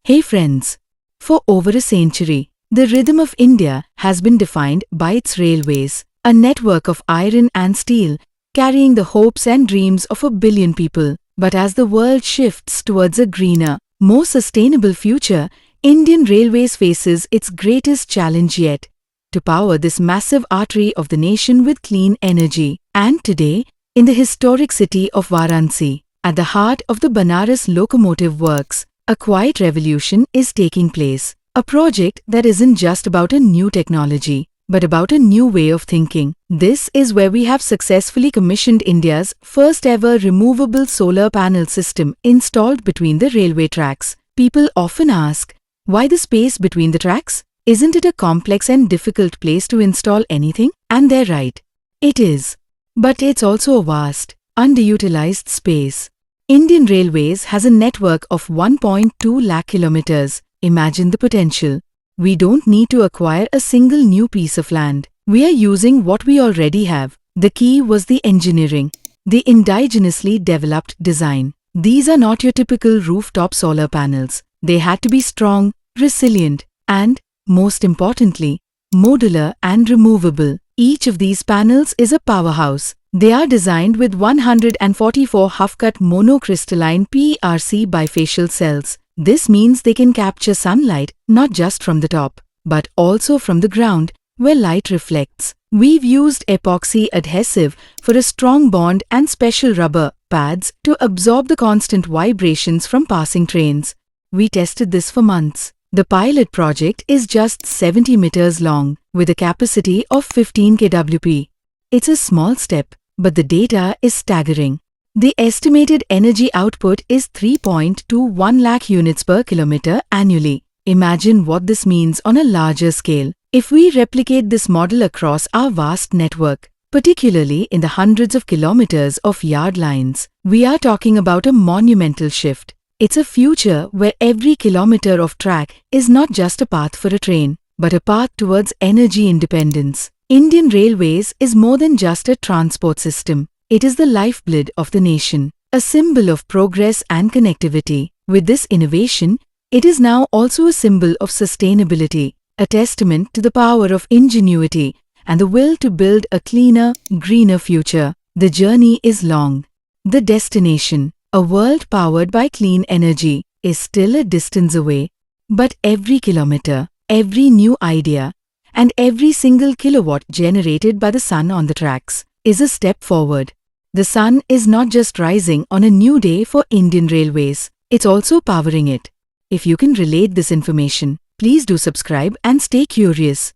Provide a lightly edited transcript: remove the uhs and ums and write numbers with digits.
Hey friends! For over a century, the rhythm of India has been defined by its railways, a network of iron and steel carrying the hopes and dreams of a billion people. But as the world shifts towards a greener, more sustainable future, Indian Railways faces its greatest challenge yet: to power this massive artery of the nation with clean energy. And today, in the historic city of Varanasi, at the heart of the Banaras Locomotive Works, a quiet revolution is taking place. A project that isn't just about a new technology, but about a new way of thinking. This is where we have successfully commissioned India's first ever removable solar panel system installed between the railway tracks. People often ask, why the space between the tracks? Isn't it a complex and difficult place to install anything? And they're right. It is. But it's also a vast, underutilized space. Indian Railways has a network of 1.2 lakh kilometers. Imagine the potential. We don't need to acquire a single new piece of land. We are using what we already have. The key was the engineering, the indigenously developed design. These are not your typical rooftop solar panels. They had to be strong, resilient, and, most importantly, modular and removable. Each of these panels is a powerhouse. They are designed with 144 half-cut monocrystalline PRC bifacial cells. This means they can capture sunlight not just from the top, but also from the ground, where light reflects. We've used epoxy adhesive for a strong bond and special rubber pads to absorb the constant vibrations from passing trains. We tested this for months. The pilot project is just 70 meters long, with a capacity of 15 kWp. It's a small step, but the data is staggering. The estimated energy output is 3.21 lakh units per kilometer annually. Imagine what this means on a larger scale. If we replicate this model across our vast network, particularly in the hundreds of kilometers of yard lines, we are talking about a monumental shift. It's a future where every kilometer of track is not just a path for a train, but a path towards energy independence. Indian Railways is more than just a transport system. It is the lifeblood of the nation, a symbol of progress and connectivity. With this innovation, it is now also a symbol of sustainability, a testament to the power of ingenuity and the will to build a cleaner, greener future. The journey is long. The destination, a world powered by clean energy, is still a distance away. But every kilometer, every new idea, and every single kilowatt generated by the sun on the tracks is a step forward. The sun is not just rising on a new day for Indian Railways, it's also powering it. If you can relate this information, please do subscribe and stay curious.